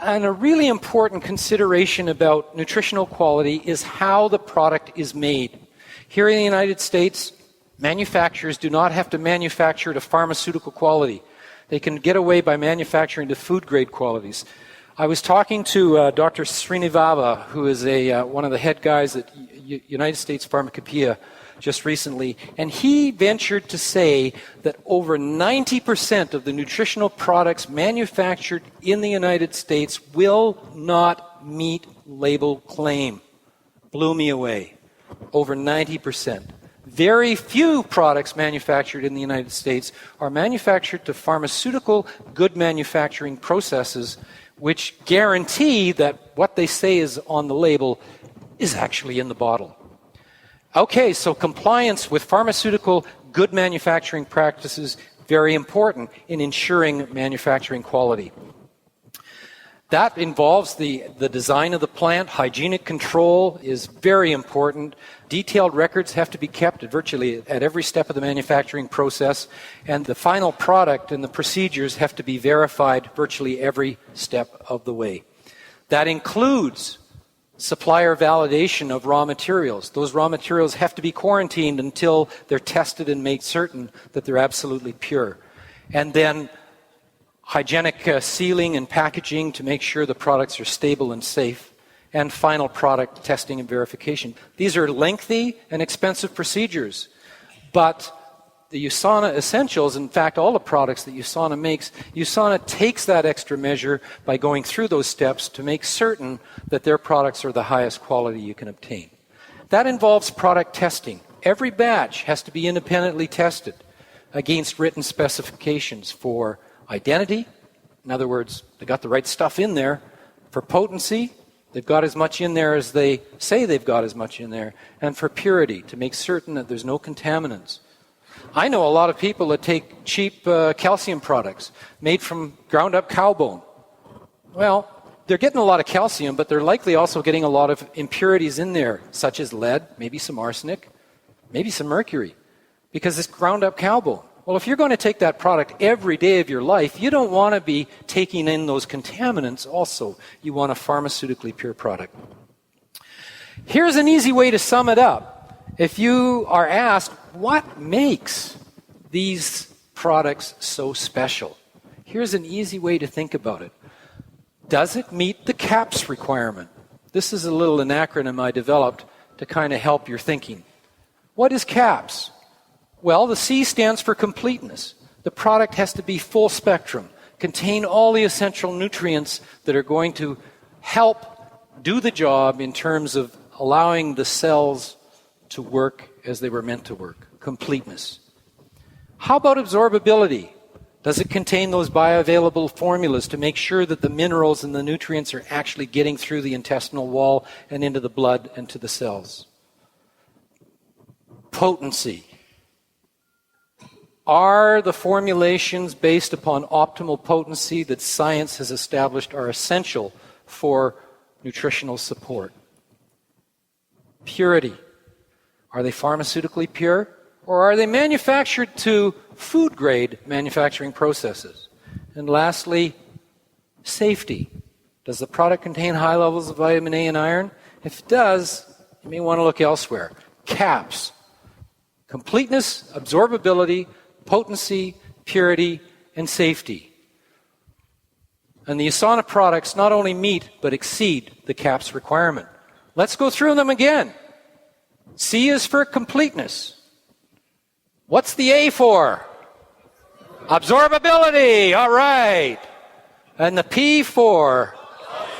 And a really important consideration about nutritional quality is how the product is made. Here in the United States, manufacturers do not have to manufacture to pharmaceutical quality. They can get away by manufacturing to food-grade qualities. I was talking to Dr. Srinivaba, who is one of the head guys at United States Pharmacopoeia just recently, and he ventured to say that over 90% of the nutritional products manufactured in the United States will not meet label claim. Blew me away. Over 90%. Very few products manufactured in the United States are manufactured to pharmaceutical good manufacturing processes which guarantee that what they say is on the label is actually in the bottle. Okay, so compliance with pharmaceutical good manufacturing practices, very important in ensuring manufacturing quality. That involves the design of the plant. Hygienic control is very important. Detailed records have to be kept virtually at every step of the manufacturing process, and the final product and the procedures have to be verified virtually every step of the way. That includes supplier validation of raw materials. Those raw materials have to be quarantined until they're tested and made certain that they're absolutely pure. And then hygienic sealing and packaging to make sure the products are stable and safe, and final product testing and verification. These are lengthy and expensive procedures, but the USANA Essentials, in fact, all the products that USANA makes, USANA takes that extra measure by going through those steps to make certain that their products are the highest quality you can obtain. That involves product testing. Every batch has to be independently tested against written specifications for identity. In other words, they got the right stuff in there. For potency, they've got as much in there as they say they've got as much in there. And for purity, to make certain that there's no contaminants. I know a lot of people that take cheap calcium products made from ground up cow bone. Well, they're getting a lot of calcium, but they're likely also getting a lot of impurities in there, such as lead, maybe some arsenic, maybe some mercury, because it's ground up cow bone. Well, if you're going to take that product every day of your life, you don't want to be taking in those contaminants also. You want a pharmaceutically pure product. Here's an easy way to sum it up. If you are asked, what makes these products so special? Here's an easy way to think about it. Does it meet the CAPS requirement? This is a little an acronym I developed to kind of help your thinking. What is CAPS? Well, the C stands for completeness. The product has to be full spectrum, contain all the essential nutrients that are going to help do the job in terms of allowing the cells to work as they were meant to work. Completeness. How about absorbability? Does it contain those bioavailable formulas to make sure that the minerals and the nutrients are actually getting through the intestinal wall and into the blood and to the cells? Potency. Are the formulations based upon optimal potency that science has established are essential for nutritional support? Purity. Are they pharmaceutically pure? Or are they manufactured to food-grade manufacturing processes? And lastly, safety. Does the product contain high levels of vitamin A and iron? If it does, you may want to look elsewhere. CAPS. Completeness, absorbability, potency, purity, and safety. And the USANA products not only meet, but exceed the CAPS requirement. Let's go through them again. C is for completeness. What's the A for? Absorbability. All right. And the P for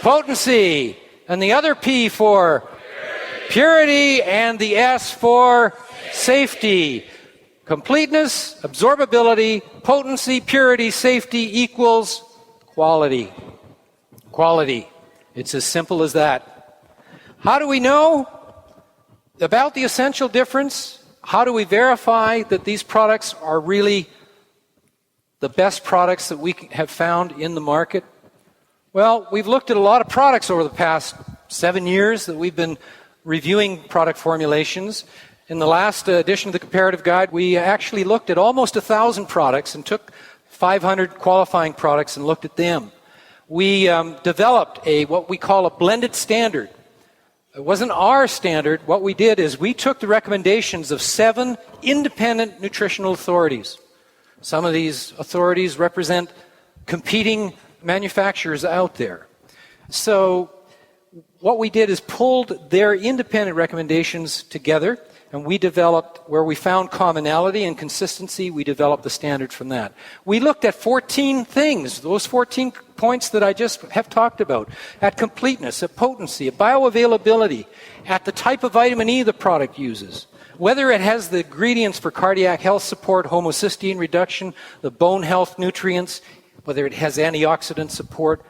potency. And the other P for purity. And the S for safety. Completeness, absorbability, potency, purity, safety equals quality. Quality. It's as simple as that. How do we know about the essential difference? How do we verify that these products are really the best products that we have found in the market? Well, we've looked at a lot of products over the past 7 years that we've been reviewing product formulations. In the last edition of the Comparative Guide, we actually looked at almost 1,000 products and took 500 qualifying products and looked at them. we developed what we call a blended standard. It wasn't our standard. What we did is we took the recommendations of 7 independent nutritional authorities. Some of these authorities represent competing manufacturers out there. So what we did is pulled their independent recommendations together, and we developed, where we found commonality and consistency, we developed the standard from that. We looked at 14 things, those 14 points that I just have talked about, at completeness, at potency, at bioavailability, at the type of vitamin E the product uses, whether it has the ingredients for cardiac health support, homocysteine reduction, the bone health nutrients, whether it has antioxidant support,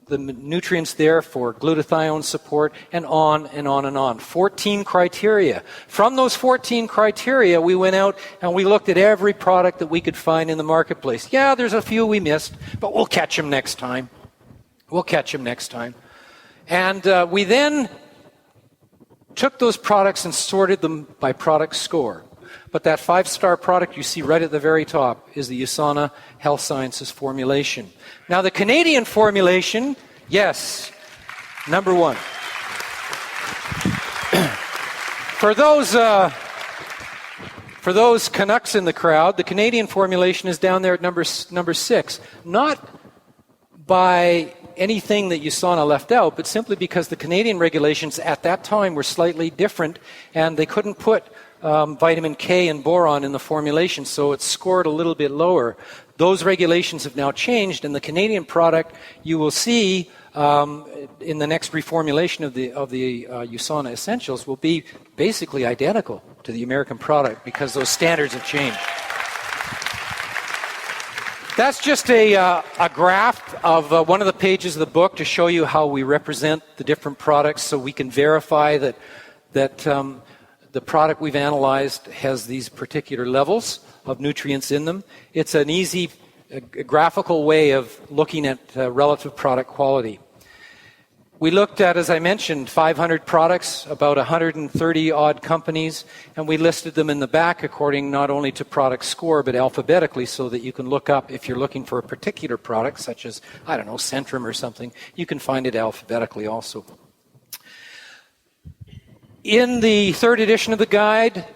the nutrients there for glutathione support, and on and on and on. 14 criteria. From those 14 criteria, we went out and we looked at every product that we could find in the marketplace. Yeah, there's a few we missed, but we'll catch them next time. We'll catch them next time. And we then took those products and sorted them by product score. But that 5-star product you see right at the very top is the USANA Health Sciences formulation. Now, the Canadian formulation, yes, number 1. For those Canucks in the crowd, the Canadian formulation is down there at number 6. Not by anything that USANA left out, but simply because the Canadian regulations at that time were slightly different, and they couldn't put vitamin K and boron in the formulation, so it scored a little bit lower. Those regulations have now changed, and the Canadian product, you will see in the next reformulation of the USANA Essentials, will be basically identical to the American product because those standards have changed. That's just a graph of one of the pages of the book to show you how we represent the different products, so we can verify that the product we've analyzed has these particular levels of nutrients in them. It's an easy graphical way of looking at relative product quality. We looked at, as I mentioned, 500 products, about 130-odd companies, and we listed them in the back according not only to product score, but alphabetically, so that you can look up, if you're looking for a particular product, such as, I don't know, Centrum or something, you can find it alphabetically also. In the 3rd edition of the guide,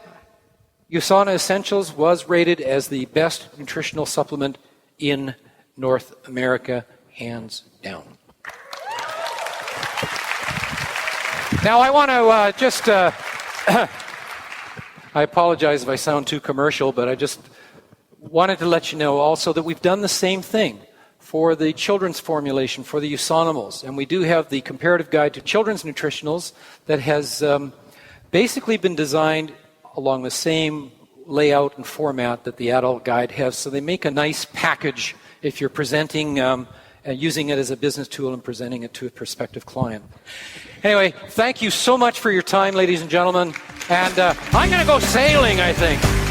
USANA Essentials was rated as the best nutritional supplement in North America, hands down. Now I want to I apologize if I sound too commercial, but I just wanted to let you know also that we've done the same thing for the children's formulation, for the USANIMals. And we do have the comparative guide to children's nutritionals that has basically been designed along the same layout and format that the adult guide has. So they make a nice package if you're presenting, using it as a business tool and presenting it to a prospective client. Anyway, thank you so much for your time, ladies and gentlemen. And I'm going to go sailing, I think.